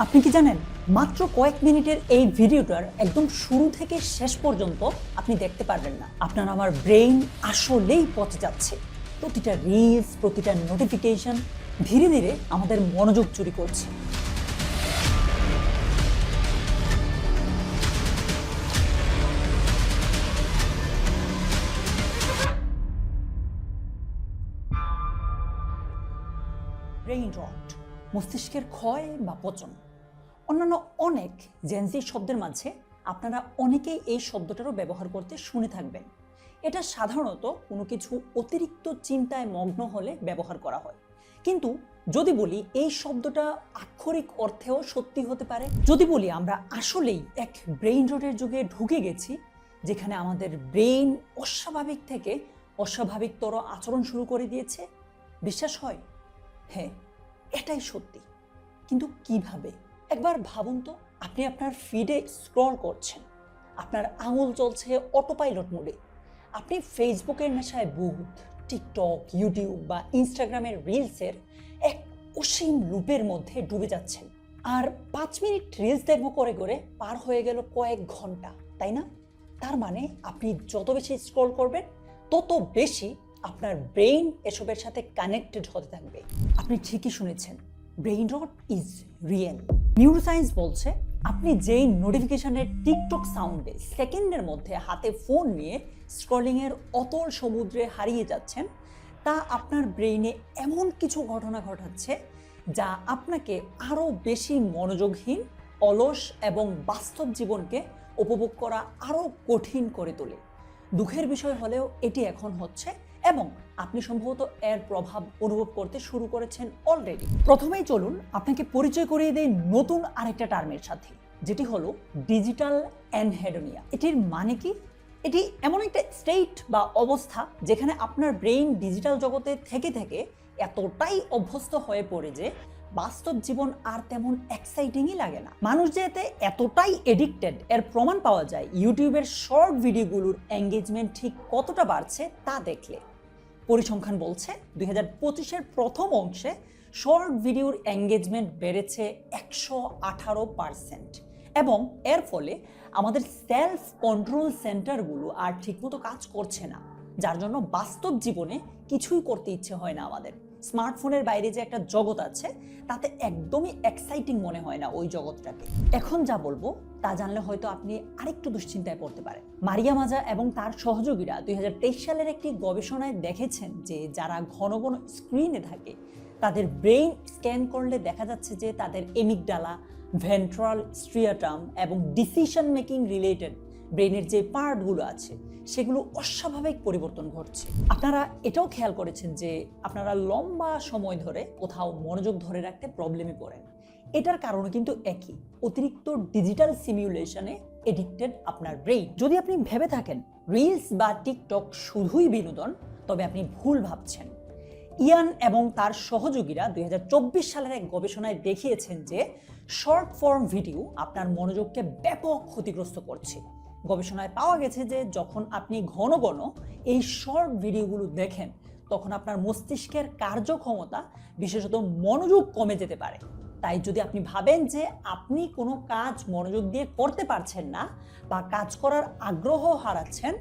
আপনি কি জানেন মাত্র কয়েক মিনিটের এই ভিডিওটার একদম শুরু থেকে শেষ পর্যন্ত আপনি দেখতে পারবেন না। আপনার আমার ব্রেইন আসলেই পচে যাচ্ছে। প্রতিটা রিলস, প্রতিটা নোটিফিকেশন ধীরে ধীরে আমাদের মনোযোগ চুরি করছে। ব্রেইন রট, মস্তিষ্কের ক্ষয় বা পচন। অন্যান্য অনেক জেনজি শব্দের মাঝে আপনারা অনেকেই এই শব্দটারও ব্যবহার করতে শুনে থাকবেন। এটা সাধারণত কোনো কিছু অতিরিক্ত চিন্তায় মগ্ন হলে ব্যবহার করা হয়। কিন্তু যদি বলি এই শব্দটা আক্ষরিক অর্থেও সত্যি হতে পারে, যদি বলি আমরা আসলেই এক ব্রেইন রটের যুগে ঢুকে গেছি, যেখানে আমাদের ব্রেইন অস্বাভাবিক থেকে অস্বাভাবিকতর আচরণ শুরু করে দিয়েছে, বিশ্বাস হয়? হ্যাঁ, এটাই সত্যি। কিন্তু কিভাবে? একবার ভাবুন তো, আপনি আপনার ফিডে স্ক্রল করছেন, আপনার আঙুল চলছে অটো পাইলট মোডে। আপনি ফেসবুকের নেশায় বুথ, টিকটক, ইউটিউব বা ইনস্টাগ্রামের রিলসের এক অসীম লুপের মধ্যে ডুবে যাচ্ছেন। আর 5 মিনিট রিলস দেখবো করে করে পার হয়ে গেল কয়েক ঘন্টা, তাই না? তার মানে আপনি যত বেশি স্ক্রল করবেন তত বেশি আপনার ব্রেইন এসবের সাথে কানেক্টেড হতে থাকবে। আপনি ঠিকই শুনেছেন, brain rot is real. Neuroscience বলছে আপনি যেই নোটিফিকেশনের টিকটক সাউন্ডে সেকেন্ডের মধ্যে হাতে ফোন নিয়ে স্ক্রলিংয়ের অতল সমুদ্রে হারিয়ে যাচ্ছেন, তা আপনার ব্রেইনে এমন কিছু ঘটনা ঘটাচ্ছে যা আপনাকে আরও বেশি মনোযোগহীন, অলস এবং বাস্তব জীবনকে উপভোগ করা আরও কঠিন করে তোলে। দুঃখের বিষয় হলেও এটি এখন হচ্ছে এবং আপনি সম্ভবত এর প্রভাব অনুভব করতে শুরু করেছেন অলরেডি। প্রথমেই চলুন আপনাকে পরিচয় করিয়ে দেই নতুন আরেকটা টার্মের সাথে, যেটি হলো ডিজিটাল অ্যানহেডোনিয়া। এটির মানে কি? এটি এমন একটা স্টেট বা অবস্থা যেখানে আপনার ব্রেইন ডিজিটাল জগতে থেকে থেকে এতটাই অভ্যস্ত হয়ে পড়ে যে বাস্তব জীবন আর তেমন এক্সাইটিংই লাগে না। মানুষ যে এতে এতটাই এডিক্টেড এর প্রমাণ পাওয়া যায় ইউটিউবের শর্ট ভিডিওগুলোর এঙ্গেজমেন্ট ঠিক কতটা বাড়ছে তা দেখলে। পরিসংখ্যান বলছে 2025-এর প্রথম অংশে শর্ট ভিডিওর এঙ্গেজমেন্ট বেড়েছে 118% এবং এর ফলে আমাদের সেলফ কন্ট্রোল সেন্টারগুলো আর ঠিকমতো কাজ করছে না, যার জন্য বাস্তব জীবনে কিছুই করতে ইচ্ছে হয় না আমাদের। স্মার্টফোনের বাইরে যে একটা জগৎ আছে তাতে একদমই এক্সাইটিং মনে হয় না ওই জগৎটাকে। এখন যা বলবো তা জানলে হয়তো আপনি আরেকটু দুশ্চিন্তায় পড়তে পারেন। মারিয়া মাজা এবং তার সহযোগীরা 2023 সালের একটি গবেষণায় দেখেছেন যে যারা ঘন ঘন স্ক্রিনে থাকে তাদের ব্রেইন স্ক্যান করলে দেখা যাচ্ছে যে তাদের এমিগডালা, ভেন্ট্রাল স্ট্রিয়াটাম এবং ডিসিশন মেকিং রিলেটেড ব্রেইনের যে পার্টগুলো আছে সেগুলো অস্বাভাবিক পরিবর্তন ঘটছে। আপনারা এটাও খেয়াল করেছেন যে আপনারা লম্বা সময় ধরে কোথাও মনোযোগ ধরে রাখতে প্রবলেমে পড়েন। এটার কারণে কিন্তু একই, অতিরিক্ত ডিজিটাল সিমিউলেশনে এডিক্টেড আপনার ব্রেইন। যদি আপনি ভেবে থাকেন রিলস বা টিকটক শুধুই বিনোদন, তবে আপনি ভুল ভাবছেন। ইয়ান এবং তার সহযোগীরা 2024 সালের এক গবেষণায় দেখিয়েছেন যে শর্ট ফর্ম ভিডিও আপনার মনোযোগকে ব্যাপক ক্ষতিগ্রস্ত করছে। গবেষণায় পাওয়া গেছে যে যখন আপনি ঘন ঘন এই শর্ট ভিডিওগুলো দেখেন তখন আপনার মস্তিষ্কের কার্যক্ষমতা, বিশেষত মনোযোগ কমে যেতে পারে। তাই যদি আপনি ভাবেন যে আপনি কোনো কাজ মনোযোগ দিয়ে করতে পারছেন না বা কাজ করার আগ্রহ হারাচ্ছেন,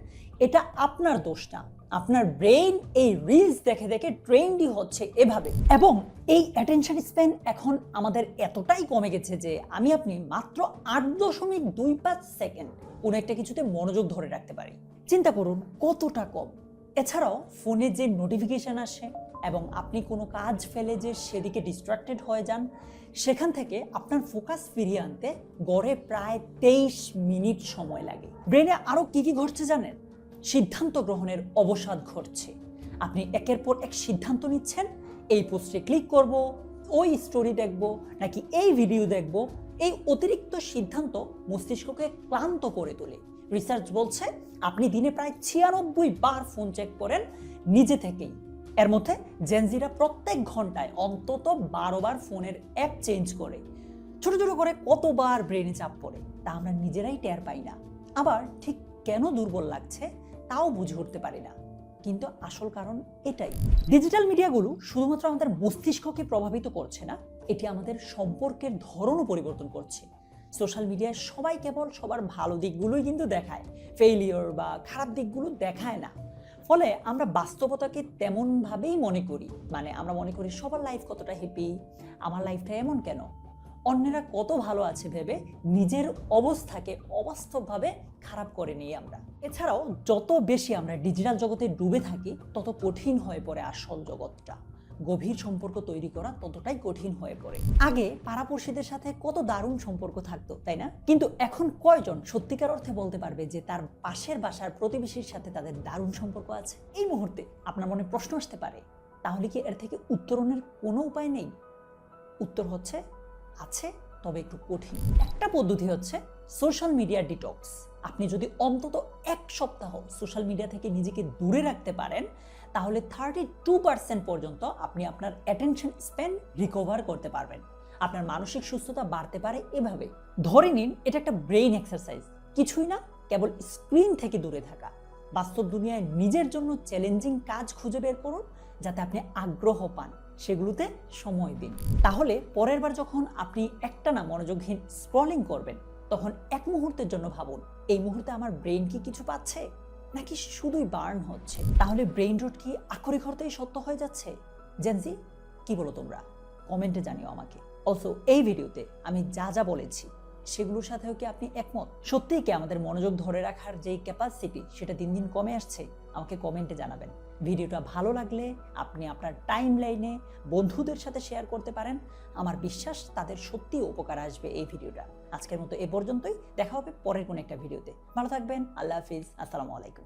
এটা আপনার দোষ না। আপনার ব্রেইন এই রিলস দেখে দেখে ট্রেন্ডই হচ্ছে এভাবে। এবং এই অ্যাটেনশন স্প্যান এখন আমাদের এতটাই কমে গেছে যে আপনি মাত্র 8.25 সেকেন্ড কোনো একটা কিছুতে মনোযোগ ধরে রাখতে পারি। চিন্তা করুন কতটা কম। এছাড়াও ফোনে যে নোটিফিকেশন আসে এবং আপনি কোনো কাজ ফেলে যে সেদিকে ডিস্ট্রাক্টেড হয়ে যান, সেখান থেকে আপনার ফোকাস ফিরিয়ে আনতে গড়ে প্রায় 23 মিনিট সময় লাগে। ব্রেনে আরও কি কি ঘটছে জানেন? সিদ্ধান্ত গ্রহণের অবসাদ ঘটছে। আপনি একের পর এক সিদ্ধান্ত নিচ্ছেন, এই পোস্টে ক্লিক করব, ওই স্টোরি দেখব নাকি এই ভিডিও দেখব। এই অতিরিক্ত সিদ্ধান্ত মস্তিষ্ককে ক্লান্ত করে তোলে। রিসার্চ বলছে আপনি দিনে প্রায় 96 বার ফোন চেক করেন নিজে থেকেই। এর মধ্যে জেনজিরা প্রত্যেক ঘন্টায় অন্তত 12 বার ফোনের অ্যাপ চেঞ্জ করে। ছোট ছোট করে কতবার ব্রেনে চাপ পড়ে তা আমরা নিজেরাই টের পাই না। আবার ঠিক কেন দুর্বল লাগছে তাও বুঝে উঠতে পারি না। কিন্তু আসল কারণ এটাই, ডিজিটাল মিডিয়াগুলো শুধুমাত্র আমাদের মস্তিষ্ককে প্রভাবিত করছে না, এটি আমাদের সম্পর্কের ধরনও পরিবর্তন করছে। সোশ্যাল মিডিয়ায় সবাই কেবল সবার ভালো দিকগুলোই কিন্তু দেখায়, ফেইলিওর বা খারাপ দিকগুলো দেখায় না। ফলে আমরা বাস্তবতাকে তেমনভাবেই মনে করি, মানে আমরা মনে করি সবার লাইফ কতটা হ্যাপি, আমার লাইফটা এমন কেন, অন্যেরা কত ভালো আছে ভেবে নিজের অবস্থাকে অবাস্তবভাবে খারাপ করে নিই আমরা। এছাড়াও যত বেশি আমরা ডিজিটাল জগতে ডুবে থাকি তত কঠিন হয়ে পড়ে আসল জগৎটা। গভীর সম্পর্ক তৈরি করা ততটাই কঠিন হয়ে পড়ে। আগে পাড়াপড়শিদের সাথে কত দারুণ সম্পর্ক থাকতো, তাই না? কিন্তু এখন কয়জন সত্যিকার অর্থে বলতে পারবে যে তার পাশের বাসার প্রতিবেশীর সাথে তাদের দারুণ সম্পর্ক আছে? এই মুহূর্তে আপনার মনে প্রশ্ন আসতে পারে, তাহলে কি এর থেকে উত্তরণের কোনো উপায় নেই? উত্তর হচ্ছে আছে, তবে একটু কঠিন। একটা পদ্ধতি হচ্ছে সোশ্যাল মিডিয়া ডিটক্স। আপনি যদি অন্তত 1 সপ্তাহ সোশ্যাল মিডিয়া থেকে নিজেকে দূরে রাখতে পারেন, তাহলে 32% পর্যন্ত আপনি আপনার অ্যাটেনশন স্প্যান রিকভার করতে পারবেন। আপনার মানসিক সুস্থতা বাড়তে পারে এভাবে। ধরে নিন এটা একটা ব্রেইন এক্সারসাইজ, কিছুই না, কেবল স্ক্রিন থেকে দূরে থাকা। বাস্তব দুনিয়ায় নিজের জন্য চ্যালেঞ্জিং কাজ খুঁজে বের করুন, যাতে আপনি আগ্রহ পান, সেগুলোতে সময় দিন। তাহলে পরের বার যখন আপনি একটানা মনোযোগহীন স্ক্রলিং করবেন, তখন 1 মুহূর্তের জন্য ভাবুন, এই মুহূর্তে আমার ব্রেইন কি কিছু পাচ্ছে, নাকি শুধুই বার্ন হচ্ছে? তাহলে ব্রেইন রোট কি আক্ষরিক অর্থেই সত্য হয়ে যাচ্ছে? জেনজি, কি বলো তোমরা? কমেন্টে জানিও আমাকে। অলসো এই ভিডিওতে আমি যা যা বলেছি সেগুলোর সাথেও কি আপনি একমত? সত্যিই কি আমাদের মনোযোগ ধরে রাখার যেই ক্যাপাসিটি সেটা দিন দিন কমে আসছে? আমাকে কমেন্টে জানাবেন। ভিডিওটা ভালো লাগলে আপনি আপনার টাইম লাইনে বন্ধুদের সাথে শেয়ার করতে পারেন। আমার বিশ্বাস তাদের সত্যিই উপকার আসবে এই ভিডিওটা। আজকের মতো এ পর্যন্তই, দেখা হবে পরের কোনো একটা ভিডিওতে। ভালো থাকবেন, আল্লাহ হাফিজ, আসসালামু আলাইকুম।